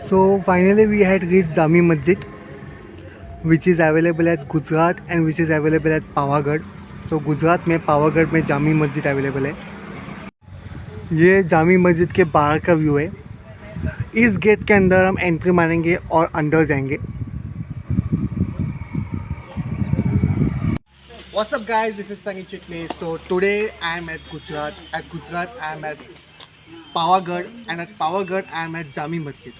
So finally we had reached Jami Masjid, which is available at Gujarat and which is available at Pavagadh. So Gujarat में पावागढ़ में जामी मस्जिद available है। ये जामी मस्जिद के बाहर का व्यू है। इस गेट के अंदर हम एंट्री मारेंगे और अंदर जाएंगे। What's up guys, this is Sunny Chitnis. So today I am at Gujarat. At Gujarat I am at Pavagadh and at Pavagadh I am at Jami Masjid.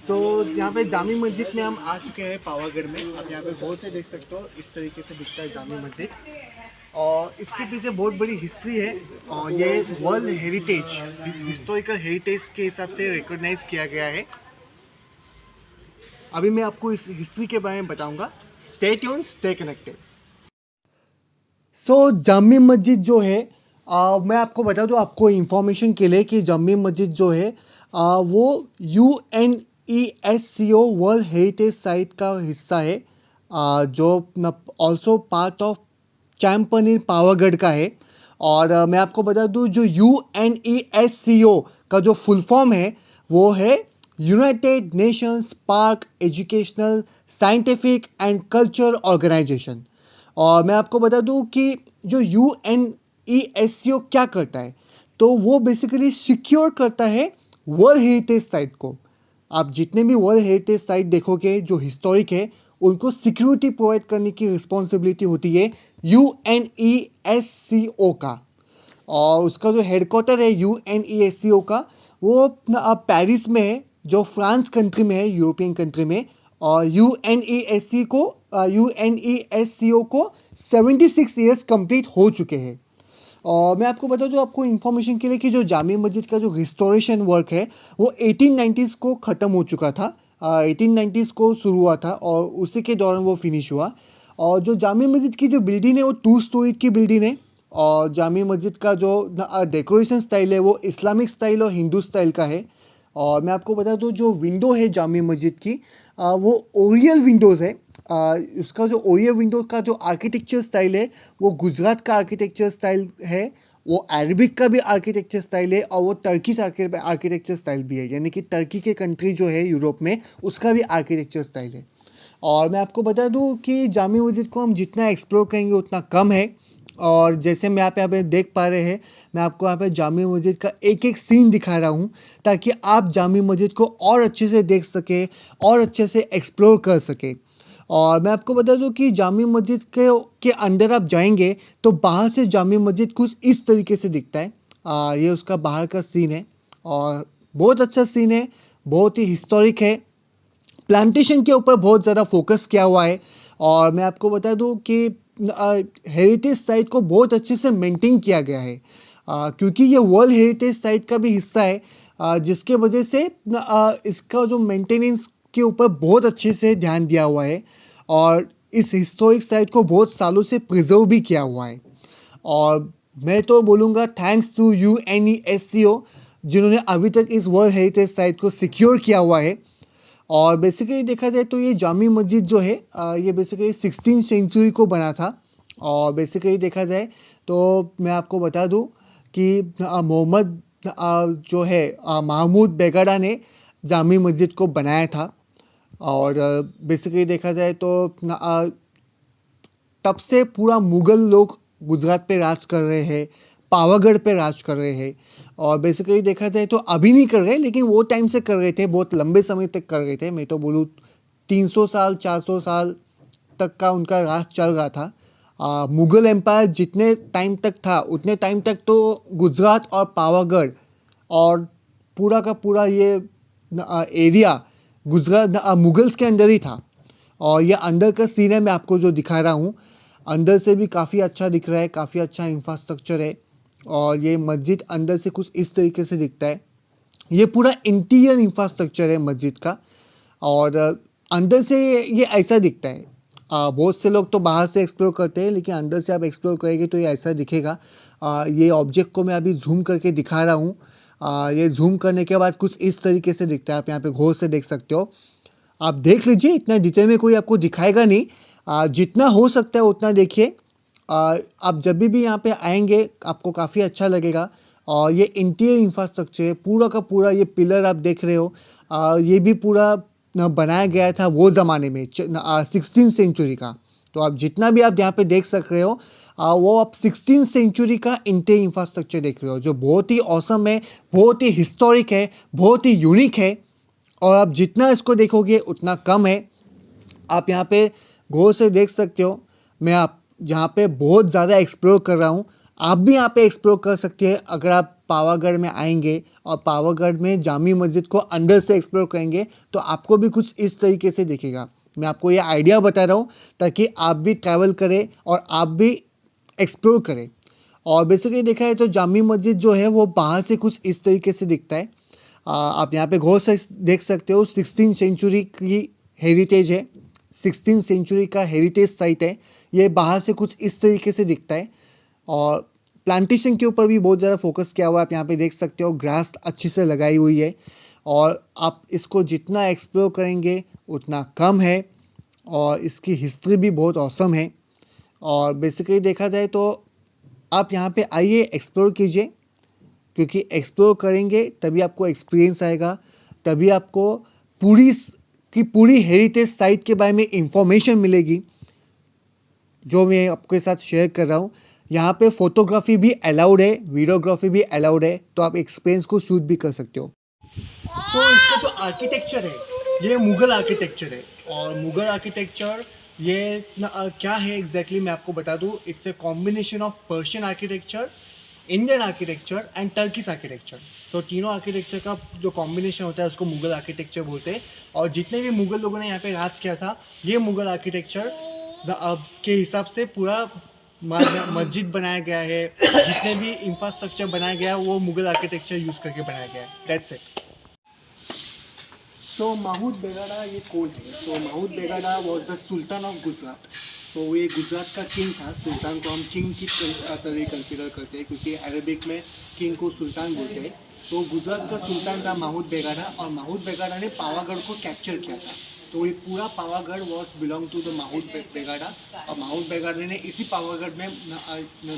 सो यहाँ पे जामी मस्जिद में हम आ चुके हैं पावागढ़ में। आप यहाँ पे बहुत से देख सकते हो, इस तरीके से दिखता है जामी मस्जिद और इसके पीछे बहुत बड़ी हिस्ट्री है। और ये वर्ल्ड हेरिटेज, हिस्टोरिकल हेरिटेज के हिसाब से रिकॉग्नाइज किया गया है। अभी मैं आपको इस हिस्ट्री के बारे में बताऊँगा। Stay tuned, stay connected. So Jami Masjid जो है मैं आपको बता दूं आपको इन्फॉर्मेशन के लिए कि जामी मस्जिद जो है वो UNESCO वर्ल्ड हेरिटेज साइट का हिस्सा है, जो ऑल्सो पार्ट ऑफ चैम्पनिर पावागढ़ का है। और मैं आपको बता दूं जो UNESCO का जो फुल फॉर्म है वो है united nations park educational scientific and culture organisation. और मैं आपको बता दूं कि जो UNESCO क्या करता है, तो वो बेसिकली सिक्योर करता है वर्ल्ड हेरिटेज साइट को। आप जितने भी वर्ल्ड हेरिटेज साइट देखोगे जो हिस्टोरिक है, उनको सिक्योरिटी प्रोवाइड करने की रिस्पॉन्सिबिलिटी होती है UNESCO का। और उसका जो हेडक्वार्टर है UNESCO का वो पेरिस में है, जो फ्रांस कंट्री में है, यूरोपियन कंट्री में। और UNESCO को 76 ईयर्स कंप्लीट हो चुके हैं। और मैं आपको बता दूं आपको इन्फॉर्मेशन के लिए कि जो जामी मस्जिद का जो रिस्टोरेशन वर्क है वो 1890s को ख़त्म हो चुका था। 1890s को शुरू हुआ था और उसी के दौरान वो फिनिश हुआ। और जो जामी मस्जिद की जो बिल्डिंग है वो 2 स्टोरी की बिल्डिंग है। और जामी मस्जिद का जो डेकोरेशन स्टाइल है वो इस्लामिक स्टाइल और हिंदू स्टाइल का है। और मैं आपको बता दूं जो विंडो है जामी मस्जिद की वो ओरियल विंडोज़ है। उसका जो ओरियल विंडो का जो आर्किटेक्चर स्टाइल है वो गुजरात का आर्किटेक्चर स्टाइल है, वो अरबिक का भी आर्किटेक्चर स्टाइल है और वो टर्किश आर्किटेक्चर स्टाइल भी है, यानी कि टर्की के कंट्री जो है यूरोप में उसका भी आर्किटेक्चर स्टाइल है। और मैं आपको बता दूं कि जामी मस्जिद को हम जितना एक्सप्लोर करेंगे उतना कम है। और जैसे मैं यहाँ पे देख पा रहे हैं, मैं आपको यहाँ पे जामी मस्जिद का एक एक सीन दिखा रहा हूँ ताकि आप जामी मस्जिद को और अच्छे से देख सके और अच्छे से एक्सप्लोर कर सके। और मैं आपको बता दूं कि जामी मस्जिद के अंदर आप जाएंगे तो बाहर से जामी मस्जिद कुछ इस तरीके से दिखता है। ये उसका बाहर का सीन है और बहुत अच्छा सीन है, बहुत ही हिस्टोरिक है। प्लांटेशन के ऊपर बहुत ज़्यादा फोकस किया हुआ है। और मैं आपको बता दूं कि हेरिटेज साइट को बहुत अच्छे से मेंटेन किया गया है, क्योंकि ये वर्ल्ड हेरिटेज साइट का भी हिस्सा है, जिसके वजह से इसका जो मेंटेनेंस के ऊपर बहुत अच्छे से ध्यान दिया हुआ है और इस हिस्टोरिक साइट को बहुत सालों से प्रिजर्व भी किया हुआ है। और मैं तो बोलूँगा थैंक्स टू UNESCO जिन्होंने अभी तक इस वर्ल्ड हेरिटेज साइट को सिक्योर किया हुआ है। और बेसिकली देखा जाए तो ये जामी मस्जिद जो है ये बेसिकली 16th सेंचुरी को बना था। और बेसिकली देखा जाए तो मैं आपको बता दूं कि मोहम्मद जो है महमूद बेगड़ा ने जामी मस्जिद को बनाया था। और बेसिकली देखा जाए तो तब से पूरा मुग़ल लोग गुजरात पे राज कर रहे हैं, पावागढ़ पे राज कर रहे हैं। और बेसिकली देखा जाए तो अभी नहीं कर रहे, लेकिन वो टाइम से कर रहे थे, बहुत लंबे समय तक कर रहे थे। मैं तो बोलूँ 300 साल 400 साल तक का उनका राज चल रहा था। मुग़ल एम्पायर जितने टाइम तक था उतने टाइम तक तो गुजरात और पावागढ़ और पूरा का पूरा ये एरिया गुजरात मुग़ल्स के अंदर ही था। और ये अंदर का सीन है, मैं आपको जो दिखा रहा हूँ अंदर से भी काफ़ी अच्छा दिख रहा है, काफ़ी अच्छा इंफ्रास्ट्रक्चर है। और ये मस्जिद अंदर से कुछ इस तरीके से दिखता है। ये पूरा इंटीरियर इंफ्रास्ट्रक्चर है मस्जिद का। और अंदर से ये ऐसा दिखता है। बहुत से लोग तो बाहर से एक्सप्लोर करते हैं, लेकिन अंदर से आप एक्सप्लोर करेंगे तो ये ऐसा दिखेगा। ये ऑब्जेक्ट को मैं अभी जूम करके दिखा रहा हूँ। ये जूम करने के बाद कुछ इस तरीके से दिखता है, आप यहाँ पे गौर से देख सकते हो। आप देख लीजिए, इतना डिटेल में कोई आपको दिखाएगा नहीं, जितना हो सकता है उतना देखिए। आप जब भी यहाँ पे आएंगे आपको काफ़ी अच्छा लगेगा। और ये इंटीरियर इंफ्रास्ट्रक्चर है पूरा का पूरा, ये पिलर आप देख रहे हो, ये भी पूरा बनाया गया था वो ज़माने में 16th सेंचुरी का। तो आप जितना भी आप यहाँ पे देख सक रहे हो वो आप 16th सेंचुरी का इंफ्रास्ट्रक्चर देख रहे हो, जो बहुत ही ऑसम है, बहुत ही हिस्टोरिक है, बहुत ही यूनिक है। और आप जितना इसको देखोगे उतना कम है। आप यहाँ पे गौर से देख सकते हो, मैं आप यहाँ पे बहुत ज़्यादा एक्सप्लोर कर रहा हूँ। आप भी यहाँ पे एक्सप्लोर कर सकते हैं अगर आप पावागढ़ में आएंगे और पावागढ़ में जामी मस्जिद को अंदर से एक्सप्लोर करेंगे तो आपको भी कुछ इस तरीके से दिखेगा। मैं आपको ये आइडिया बता रहा हूँ ताकि आप भी ट्रैवल करें और आप भी एक्सप्लोर करें। और बेसिकली देखा है तो जामी मस्जिद जो है वो बाहर से कुछ इस तरीके से दिखता है। आप यहाँ पे गौर से देख सकते हो 16th सेंचुरी की हेरिटेज है, 16th सेंचुरी का हेरिटेज साइट है। ये बाहर से कुछ इस तरीके से दिखता है और प्लांटेशन के ऊपर भी बहुत ज़्यादा फोकस किया हुआ है। आप यहाँ पे देख सकते हो ग्रास अच्छी से लगाई हुई है और आप इसको जितना एक्सप्लोर करेंगे उतना कम है। और इसकी हिस्ट्री भी बहुत औसम है। और बेसिकली देखा जाए तो आप यहाँ पे आइए, एक्सप्लोर कीजिए, क्योंकि एक्सप्लोर करेंगे तभी आपको एक्सपीरियंस आएगा, तभी आपको पूरी हेरिटेज साइट के बारे में इंफॉर्मेशन मिलेगी जो मैं आपके साथ शेयर कर रहा हूँ। यहाँ पे फोटोग्राफी भी अलाउड है, वीडियोग्राफी भी अलाउड है, तो आप एक्सपीरियंस को शूट भी कर सकते हो। तो इसका जो आर्किटेक्चर है ये मुग़ल आर्किटेक्चर है। और मुग़ल आर्किटेक्चर ये क्या है एग्जैक्टली मैं आपको बता दूँ। It's a combination of Persian architecture, Indian architecture and Turkish architecture. तो तीनों आर्किटेक्चर का जो कॉम्बिनेशन होता है उसको मुग़ल आर्किटेक्चर बोलते हैं। और जितने भी मुग़ल लोगों ने यहाँ पे राज किया था, ये मुग़ल आर्किटेक्चर के हिसाब से पूरा मस्जिद बनाया गया है। जितने भी इंफ्रास्ट्रक्चर बनाया गया है वो मुग़ल आर्किटेक्चर यूज़ करके बनाया गया है। That's it. So Mahmud Begada ये कौन है? तो Mahmud Begada was the sultan of Gujarat. तो ये गुजरात का किंग था। सुल्तान को हम किंग की तरह कंसिडर करते हैं क्योंकि अरबिक में किंग को सुल्तान बोलते हैं। तो गुजरात का सुल्तान था महमूद बेगाड़ा और महमूद बेगाड़ा ने पावागढ़ को कैप्चर किया था। तो ये पूरा Pavagadh was belong to the Mahmud Begada और महमूद बेगाड़ा ने इसी पावागढ़ में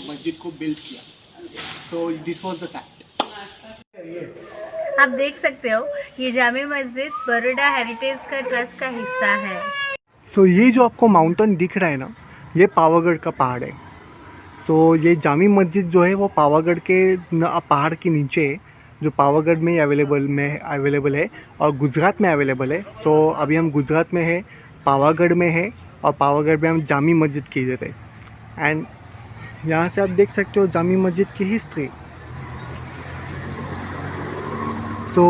मस्जिद को बिल्ड किया। So this was the fact. आप देख सकते हो ये जामी मस्जिद बरोडा हेरिटेज का ट्रस्ट का हिस्सा है। सो ये जो आपको माउंटेन दिख रहा है ना, ये पावागढ़ का पहाड़ है। सो ये जामी मस्जिद जो है वो पावागढ़ के पहाड़ के नीचे है, जो पावागढ़ में अवेलेबल है और गुजरात में अवेलेबल है। सो अभी हम गुजरात में है, पावागढ़ में है और पावागढ़ में हम जामी मस्जिद की इधर है। एंड यहाँ से आप देख सकते हो जामी मस्जिद की हिस्ट्री। सो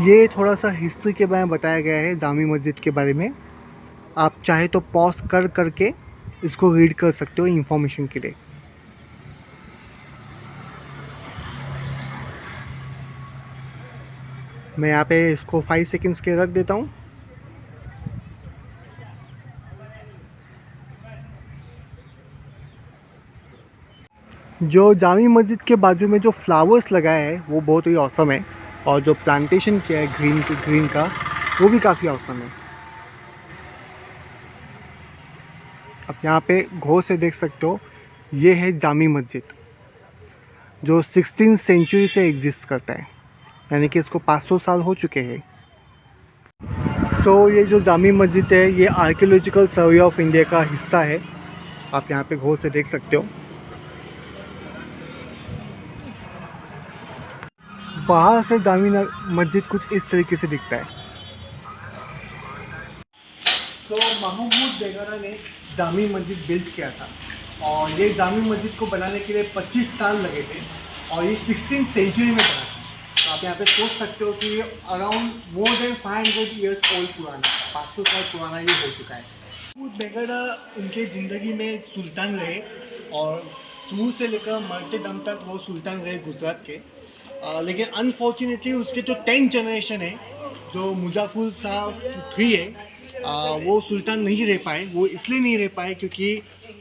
ये थोड़ा सा हिस्ट्री के बारे में बताया गया है जामी मस्जिद के बारे में। आप चाहे तो पॉज करके इसको रीड कर सकते हो इंफॉर्मेशन के लिए। मैं यहाँ पे इसको 5 सेकंड्स के रख देता हूँ। जो जामी मस्जिद के बाजू में जो फ्लावर्स लगाया है वो बहुत ही औसम है और जो प्लांटेशन किया है ग्रीन का वो भी काफ़ी औसम है। आप यहाँ पे गौर से देख सकते हो, ये है जामी मस्जिद जो 16th सेंचुरी से एग्जिस्ट करता है, यानी कि इसको 500 साल हो चुके हैं। सो ये जो जामी मस्जिद है ये आर्कियोलॉजिकल सर्वे ऑफ इंडिया का हिस्सा है। आप यहाँ पे गौर से देख सकते हो। बाहर से जामी मस्जिद कुछ इस तरीके से दिखता है। तो महमूद बेगाड़ा ने जामी मस्जिद बिल्ड किया था और ये जामी मस्जिद को बनाने के लिए 25 साल लगे थे और ये 16th सेंचुरी में बना था। तो आप यहाँ पे सोच सकते हो कि ये around more than 500 years old पुराना, 500 साल पुराना ये हो चुका है। महमूद बेगाड़ा उनके ज़िंदगी में सुल्तान रहे और शुरू से लेकर मरते दम तक वो सुल्तान रहे गुजरात के। लेकिन अनफॉर्चुनेटली उसके जो 10th जनरेशन है, जो मुज़फ़्फ़र शाह 3 है, वो सुल्तान नहीं रह पाए। वो इसलिए नहीं रह पाए क्योंकि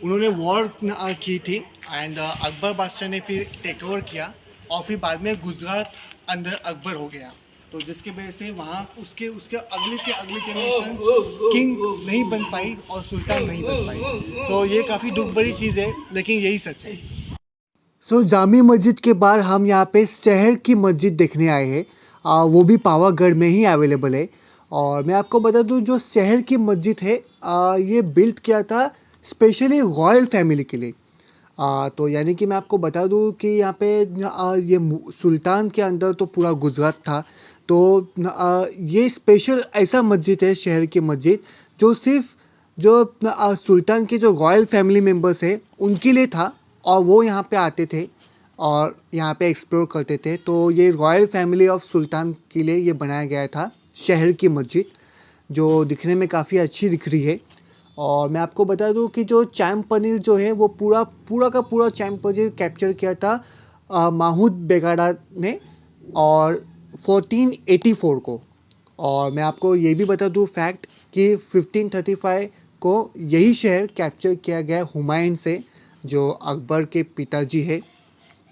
उन्होंने वॉर की थी एंड अकबर बादशाह ने फिर टेक ओवर किया और फिर बाद में गुजरात अंदर अकबर हो गया। तो जिसकी वजह से वहाँ उसके अगली जनरेशन किंग नहीं बन पाई और सुल्तान नहीं बन पाई। तो ये काफ़ी दुख भरी चीज़ है, लेकिन यही सच है। जामी मस्जिद के बाद हम यहाँ पे शहर की मस्जिद देखने आए हैं। वो भी पावागढ़ में ही अवेलेबल है। और मैं आपको बता दूं जो शहर की मस्जिद है ये बिल्ड किया था स्पेशली रॉयल फैमिली के लिए। तो यानी कि मैं आपको बता दूं कि यहाँ पे ये सुल्तान के अंदर तो पूरा गुजरात था। तो ये स्पेशल ऐसा मस्जिद है शहर की मस्जिद जो सिर्फ जो सुल्तान के जो रॉयल फैमिली मेम्बर्स है उनके लिए था। और वो यहाँ पे आते थे और यहाँ पे एक्सप्लोर करते थे। तो ये रॉयल फैमिली ऑफ सुल्तान के लिए ये बनाया गया था शहर की मस्जिद, जो दिखने में काफ़ी अच्छी दिख रही है। और मैं आपको बता दूं कि जो चैम पनीर जो है वो पूरा पूरा का पूरा चैम पनीर कैप्चर किया था माहूद बेगाड़ा ने और 1484 को। और मैं आपको ये भी बता दूं फैक्ट कि 1535 को यही शहर कैप्चर किया गया हुमायूं से, जो अकबर के पिताजी है।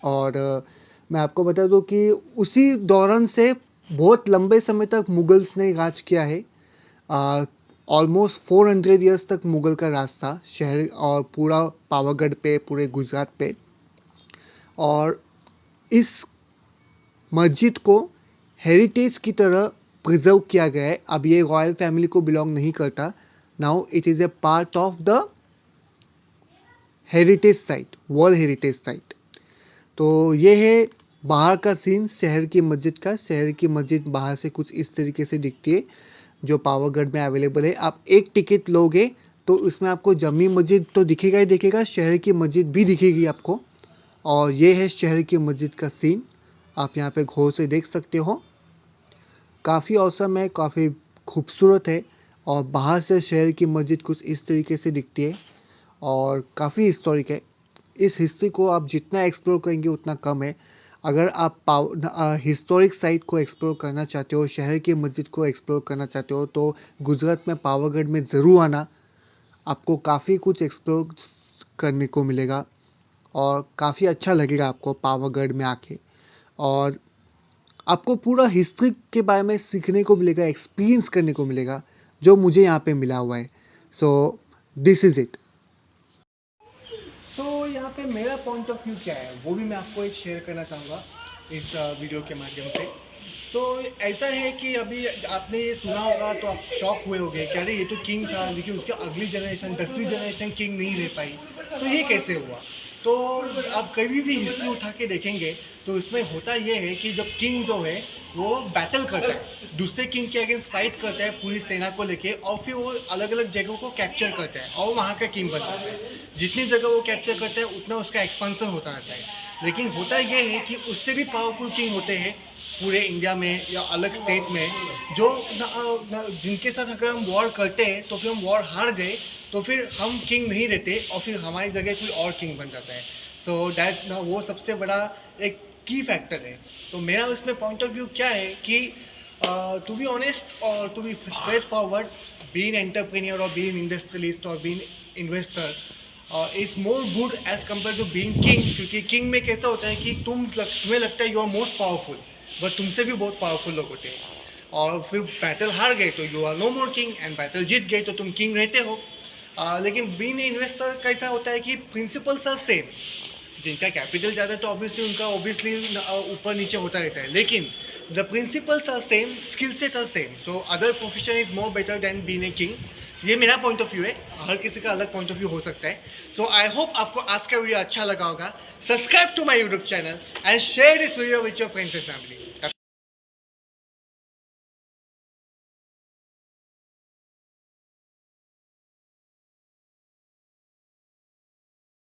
और मैं आपको बता दूं कि उसी दौरान से बहुत लंबे समय तक मुगल्स ने राज किया है। ऑलमोस्ट 400 ईयर्स तक मुग़ल का राज था शहर और पूरा पावागढ़ पे, पूरे गुजरात पे। और इस मस्जिद को हेरिटेज की तरह प्रिजर्व किया गया है। अब ये रॉयल फैमिली को बिलोंग नहीं करता। Now it is a part of the heritage site, world heritage site. तो ये है बाहर का सीन शहर की मस्जिद का। शहर की मस्जिद बाहर से कुछ इस तरीके से दिखती है जो पावागढ़ में अवेलेबल है। आप एक टिकट लोगे तो उसमें आपको जमी मस्जिद तो दिखेगा ही दिखेगा, शहर की मस्जिद भी दिखेगी आपको। और ये है शहर की मस्जिद का सीन, आप यहाँ पे गौर से देख सकते हो। काफ़ी औसम है, काफ़ी खूबसूरत है। और बाहर से शहर की मस्जिद कुछ इस तरीके से दिखती है और काफ़ी हिस्टोरिक है। इस हिस्ट्री को आप जितना एक्सप्लोर करेंगे उतना कम है। अगर आप हिस्टोरिक साइट को एक्सप्लोर करना चाहते हो, शहर की मस्जिद को एक्सप्लोर करना चाहते हो तो गुजरात में पावागढ़ में ज़रूर आना। आपको काफ़ी कुछ एक्सप्लोर करने को मिलेगा और काफ़ी अच्छा लगेगा आपको पावागढ़ में आके। और आपको पूरा हिस्ट्री के बारे में सीखने को मिलेगा, एक्सपीरियंस करने को मिलेगा, जो मुझे यहाँ पे मिला हुआ है। So this is it. So यहाँ पे मेरा पॉइंट ऑफ व्यू क्या है वो भी मैं आपको एक शेयर करना चाहूँगा इस वीडियो के माध्यम से। तो ऐसा है कि अभी आपने ये सुना होगा तो आप शॉक हुए होंगे कि अरे ये तो किंग था, लेकिन उसके अगली जनरेशन 10वीं जनरेशन किंग नहीं रह पाई, तो ये कैसे हुआ। तो आप कभी भी हिस्ट्री उठा के देखेंगे तो इसमें होता ये है कि जब किंग जो है वो बैटल करता है, दूसरे किंग के अगेंस्ट फाइट करता है पूरी सेना को लेके, और फिर वो अलग अलग जगहों को कैप्चर करता है और वहाँ का किंग बन जाता है। जितनी जगह वो कैप्चर करता है उतना उसका एक्सपांसन होता रहता है। लेकिन होता ये है कि उससे भी पावरफुल किंग होते हैं पूरे इंडिया में या अलग स्टेट में, जो जिनके साथ अगर हम वॉर करते हैं तो फिर हम वॉर हार गए तो फिर हम किंग नहीं रहते और फिर हमारी जगह कोई और किंग बन जाता है। सो दैट वो सबसे बड़ा एक की फैक्टर है। तो मेरा उसमें पॉइंट ऑफ व्यू क्या है कि टू बी ऑनेस्ट और to be straightforward, being entrepreneur और बीइंग इंडस्ट्रियलिस्ट और being investor is more good as compare to being king. क्योंकि किंग में कैसा होता है कि तुम्हें लगता है you are most powerful, but तुमसे भी बहुत पावरफुल लोग होते हैं। और फिर बैटल हार गए तो you are no more king, and battle जीत गए तो तुम किंग रहते हो। लेकिन बीइंग इन्वेस्टर कैसा होता है कि प्रिंसिपल्स आर सेम। जिनका कैपिटल ज़्यादा है तो ऑब्वियसली ऊपर नीचे होता रहता है, लेकिन the principles are same, skill set are same. So other profession is more better than being a king. ये मेरा पॉइंट ऑफ व्यू है, हर किसी का अलग पॉइंट ऑफ व्यू हो सकता है। सो आई होप आपको आज का वीडियो अच्छा लगा होगा। Subscribe to my YouTube channel and share this video with your friends and family.